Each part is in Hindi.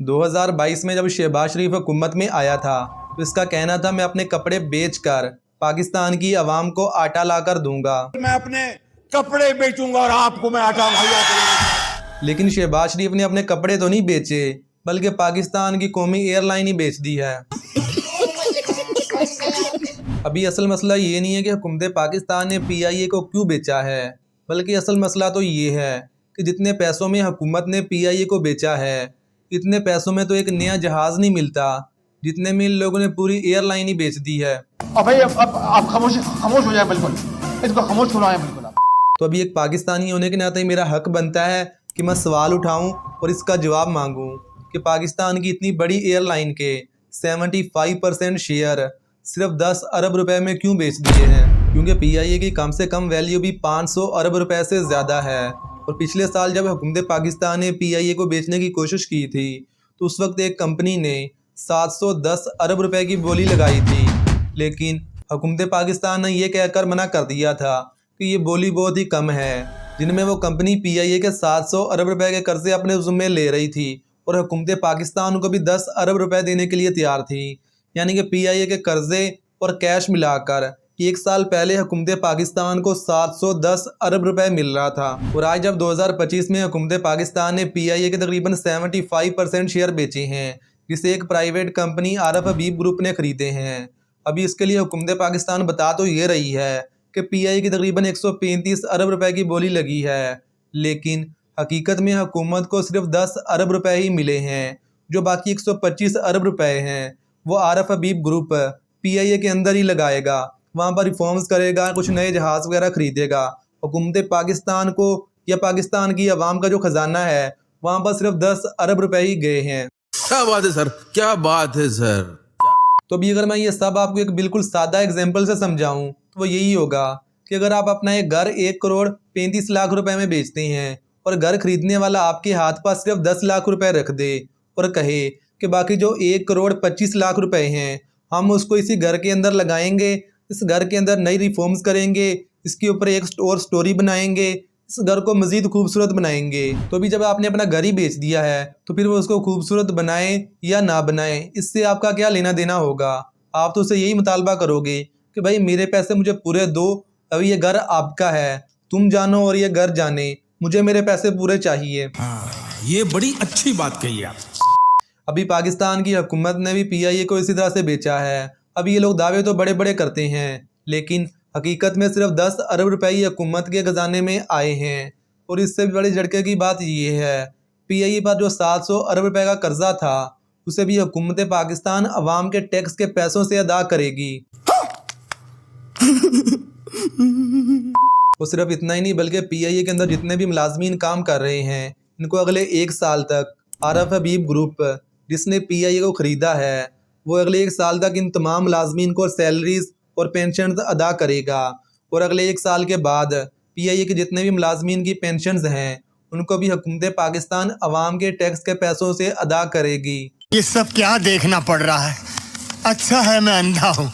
2022 में जब शहबाज शरीफ हुकूमत में आया था तो इसका कहना था मैं अपने कपड़े बेचकर पाकिस्तान की आवाम को आटा लाकर दूंगा। मैं अपने कपड़े बेचूंगा और आपको मैं आटा मुहैया करूंगा। लेकिन शहबाज शरीफ ने अपने कपड़े तो नहीं बेचे बल्कि पाकिस्तान की कौमी एयरलाइन ही बेच दी है। अभी असल मसला ये नहीं है कि हुकूमत पाकिस्तान ने PIA को क्यों बेचा है, बल्कि असल मसला तो ये है कि जितने पैसों में हुकूमत ने PIA को बेचा है इतने पैसों में तो एक नया जहाज़ नहीं मिलता जितने में इन लोगों ने पूरी एयरलाइन ही बेच दी है। अब भाई अब आप खामोश हो जाए, बिल्कुल इसको खामोश करवाएं बिल्कुल आप। तो अभी एक पाकिस्तानी होने के नाते मेरा हक बनता है कि मैं सवाल उठाऊं और इसका जवाब मांगूं कि पाकिस्तान की इतनी बड़ी एयरलाइन के 75% शेयर सिर्फ 10 अरब रुपए में क्यों बेच दिए हैं, क्योंकि PIA की कम से कम वैल्यू भी 500 अरब रुपए से ज़्यादा है। और पिछले साल जब हुकूमत पाकिस्तान ने PIA को बेचने की कोशिश की थी तो उस वक्त एक कंपनी ने 710 अरब रुपए की बोली लगाई थी, लेकिन हुकूमत पाकिस्तान ने यह कहकर मना कर दिया था कि ये बोली बहुत ही कम है, जिनमें वो कंपनी PIA के 700 अरब रुपए के कर्जे अपने ज़िम्मे ले रही थी और हुकूमत पाकिस्तान को भी 10 अरब रुपए देने के लिए तैयार थी। यानी कि PIA के कर्जे और कैश मिलाकर एक साल पहले हुकूमत पाकिस्तान को 710 अरब रुपए मिल रहा था। और आज जब 2025 में हुकूमत पाकिस्तान ने PIA के तकरीबन 75% शेयर बेचे हैं, जिसे एक प्राइवेट कंपनी आरफ हबीब ग्रुप ने खरीदे हैं। अभी इसके लिए हुकूमत पाकिस्तान बता तो ये रही है कि PIA की तकरीबन 135 अरब रुपए की बोली लगी है, लेकिन हकीकत में हुकूमत को सिर्फ 10 अरब रुपए ही मिले हैं। जो बाकी 125 अरब रुपए हैं वो आरफ हबीब ग्रुप PIA के अंदर ही लगाएगा, वहाँ पर रिफॉर्म्स करेगा, कुछ नए जहाज़ वगैरह खरीदेगा। हुकूमत पाकिस्तान को या पाकिस्तान की आवाम का जो ख़जाना है वहाँ पर सिर्फ 10 अरब रुपए ही गए हैं। क्या बात है सर, क्या बात है सर। तो अभी अगर मैं ये सब आपको एक बिल्कुल सादा एग्जाम्पल से समझाऊं तो वो यही होगा कि अगर आप अपना एक घर 1 करोड़ 35 लाख रुपए में बेचते हैं और घर खरीदने वाला आपके हाथ पास सिर्फ 10 लाख रुपए रख दे और कहे कि बाकी जो 1 करोड़ 25 लाख रुपए हैं हम उसको इसी घर के अंदर लगाएंगे, इस घर के अंदर नई रिफॉर्म्स करेंगे, इसके ऊपर एक और स्टोरी बनाएंगे, इस घर को मज़ीद खूबसूरत बनाएंगे। तो भी जब आपने अपना घर ही बेच दिया है तो फिर वो उसको खूबसूरत बनाए या ना बनाए इससे आपका क्या लेना देना होगा। आप तो उससे यही मुतालबा करोगे कि भाई मेरे पैसे मुझे पूरे दो, अभी ये घर आपका है, तुम जानो और ये घर जाने, मुझे मेरे पैसे पूरे चाहिए। ये बड़ी अच्छी बात कही आप। अभी पाकिस्तान की हुकूमत ने भी PIA को इसी तरह से बेचा है। अभी ये लोग दावे तो बड़े बड़े करते हैं लेकिन हकीकत में सिर्फ 10 अरब रुपए ही हुकूमत के खजाने में आए हैं। और इससे भी बड़े झटके की बात ये है PIA पर जो 700 अरब रुपए का कर्जा था उसे भी हुकूमत पाकिस्तान अवाम के टैक्स के पैसों से अदा करेगी। और सिर्फ इतना ही नहीं बल्कि PIA के अंदर जितने भी मुलाजमीन काम कर रहे हैं इनको अगले 1 साल तक आरफ हबीब ग्रुप जिसने PIA को ख़रीदा है वो अगले 1 साल तक इन तमाम मुलाजमीन को सैलरीज और पेंशन अदा करेगा। और अगले 1 साल के बाद PIA के जितने भी मुलाजमीन की पेंशन हैं उनको भी हुकूमत पाकिस्तान अवाम के टैक्स के पैसों से अदा करेगी। ये सब क्या देखना पड़ रहा है, अच्छा है मैं अंधा हूँ।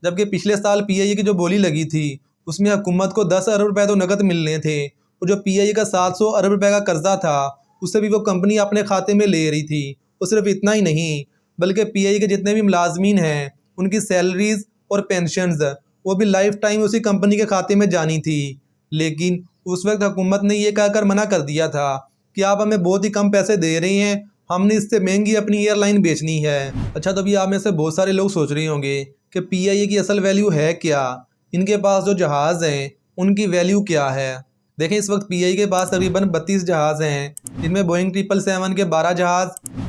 जबकि पिछले साल PIA की जो बोली लगी थी उसमें हुकूमत को 10 अरब रुपए तो नकद मिलने थे और जो PIA का 700 अरब रुपए का कर्जा था उससे भी वो कंपनी अपने खाते में ले रही थी। और सिर्फ इतना ही नहीं बल्कि PIA के जितने भी मुलाजमीन हैं उनकी सैलरीज और पेंशन्स वो भी लाइफ टाइम उसी कंपनी के खाते में जानी थी। लेकिन उस वक्त हुकूमत ने ये कहकर मना कर दिया था कि आप हमें बहुत ही कम पैसे दे रहे हैं, हमने इससे महंगी अपनी एयरलाइन बेचनी है। अच्छा, तो अभी आप में से बहुत सारे लोग सोच रहे होंगे कि PIA की असल वैल्यू है क्या, इनके पास जो जहाज़ हैं उनकी वैल्यू क्या है। देखें, इस वक्त PIA के पास तकरीबन 32 जहाज़ हैं, जिनमें बोइंग 777 के 12 जहाज़,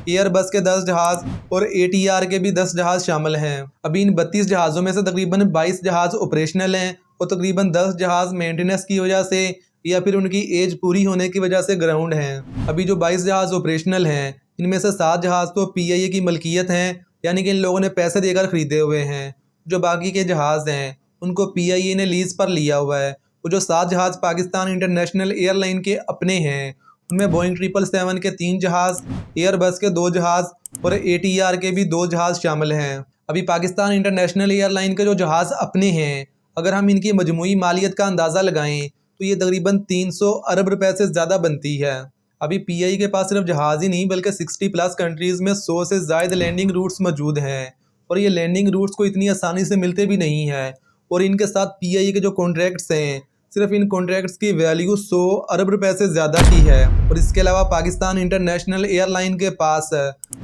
एयरबस के 10 जहाज़ और ATR के भी 10 जहाज़ शामिल हैं। अभी इन 32 जहाज़ों में से तकरीबन 22 जहाज़ ऑपरेशनल हैं और तकरीबन 10 जहाज़ मेंटेनेंस की वजह से या फिर उनकी एज पूरी होने की वजह से ग्राउंड हैं। अभी जो 22 जहाज़ ऑपरेशनल हैं इनमें से 7 जहाज़ तो PIA की मलकियत हैं, यानी कि इन लोगों ने पैसे देकर ख़रीदे हुए हैं। जो बाकी के जहाज़ हैं उनको PIA ने लीज़ पर लिया हुआ है। वो जो 7 जहाज़ पाकिस्तान इंटरनेशनल एयरलाइन के अपने हैं उनमें बोइंग 777 के 3 जहाज़, एयरबस के 2 जहाज़ और ATR के भी 2 जहाज़ शामिल हैं। अभी पाकिस्तान इंटरनेशनल एयरलाइन के जो जहाज़ अपने हैं अगर हम इनकी मजमूई मालियत का अंदाज़ा लगाएं तो ये तकरीबन 300 अरब रुपए से ज़्यादा बनती है। अभी पीआईए के पास सिर्फ जहाज़ ही नहीं बल्कि 60+ कंट्रीज़ में 100 से ज़ायद लैंडिंग रूट्स मौजूद हैं और ये लैंडिंग रूट्स को इतनी आसानी से मिलते भी नहीं हैं। और इनके साथ पीआईए के जो कॉन्ट्रैक्ट्स हैं, सिर्फ इन कॉन्ट्रैक्ट्स की वैल्यू 100 अरब रुपए से ज़्यादा की है। और इसके अलावा पाकिस्तान इंटरनेशनल एयरलाइन के पास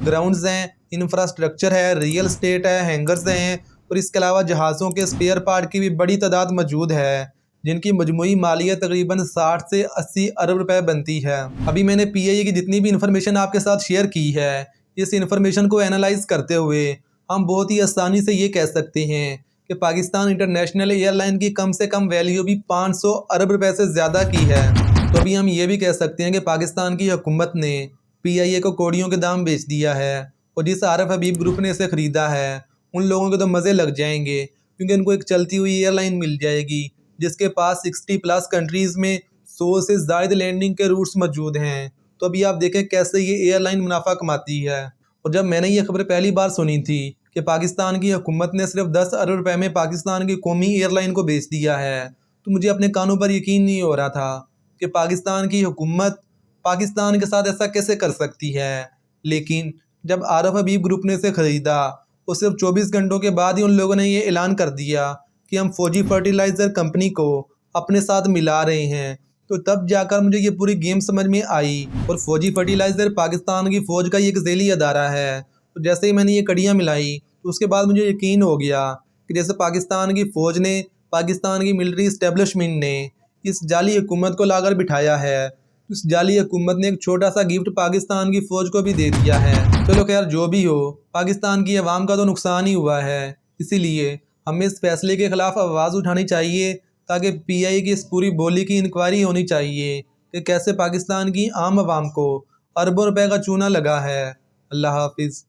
ग्राउंड्स हैं, इंफ्रास्ट्रक्चर है, रियल एस्टेट है, हैंगर्स हैं और इसके अलावा जहाज़ों के स्पेयर पार्ट की भी बड़ी तादाद मौजूद है, जिनकी मजमूई मालियत तकरीबन 60 से 80 अरब रुपए बनती है। अभी मैंने पीआईए की जितनी भी इन्फॉर्मेशन आपके साथ शेयर की है, इस इन्फॉर्मेशन को एनालाइज करते हुए हम बहुत ही आसानी से ये कह सकते हैं कि पाकिस्तान इंटरनेशनल एयरलाइन की कम से कम वैल्यू भी 500 अरब रुपए से ज़्यादा की है। तो अभी हम ये भी कह सकते हैं कि पाकिस्तान की हुकूमत ने पीआईए को कौड़ियों के दाम बेच दिया है और जिस आरफ हबीब ग्रुप ने इसे ख़रीदा है उन लोगों के तो मज़े लग जाएंगे, क्योंकि उनको एक चलती हुई एयरलाइन मिल जाएगी जिसके पास 60+ कंट्रीज़ में 100 से ज़ायद लैंडिंग के रूट्स मौजूद हैं। तो अभी आप देखें कैसे ये एयरलाइन मुनाफा कमाती है। और जब मैंने ये खबर पहली बार सुनी थी कि पाकिस्तान की हुकूमत ने सिर्फ 10 अरब रुपए में पाकिस्तान की कौमी एयरलाइन को बेच दिया है, तो मुझे अपने कानों पर यकीन नहीं हो रहा था कि पाकिस्तान की हुकूमत पाकिस्तान के साथ ऐसा कैसे कर सकती है। लेकिन जब आरफ हबीब ग्रुप ने इसे ख़रीदा और सिर्फ 24 घंटों के बाद ही उन लोगों ने ये ऐलान कर दिया कि हम फौजी फर्टिलाइज़र कंपनी को अपने साथ मिला रहे हैं, तो तब जाकर मुझे ये पूरी गेम समझ में आई। और फौजी फर्टिलाइज़र पाकिस्तान की फ़ौज का एक ज़ैली अदारा है। तो जैसे ही मैंने ये कड़ियाँ मिलाई तो उसके बाद मुझे यकीन हो गया कि जैसे पाकिस्तान की फ़ौज ने, पाकिस्तान की मिलिट्री इस्टेब्लिशमेंट ने इस जाली हुकूमत को लाकर बिठाया है, तो इस जाली हुकूमत ने एक छोटा सा गिफ्ट पाकिस्तान की फ़ौज को भी दे दिया है। चलो खैर जो भी हो, पाकिस्तान की आवाम का तो नुकसान ही हुआ है, इसीलिए हमें इस फैसले के ख़िलाफ़ आवाज़ उठानी चाहिए ताकि पीआईए की इस पूरी बोली की इंक्वायरी होनी चाहिए कि कैसे पाकिस्तान की आम आवाम को अरबों रुपए का चूना लगा है। अल्लाह हाफिज़।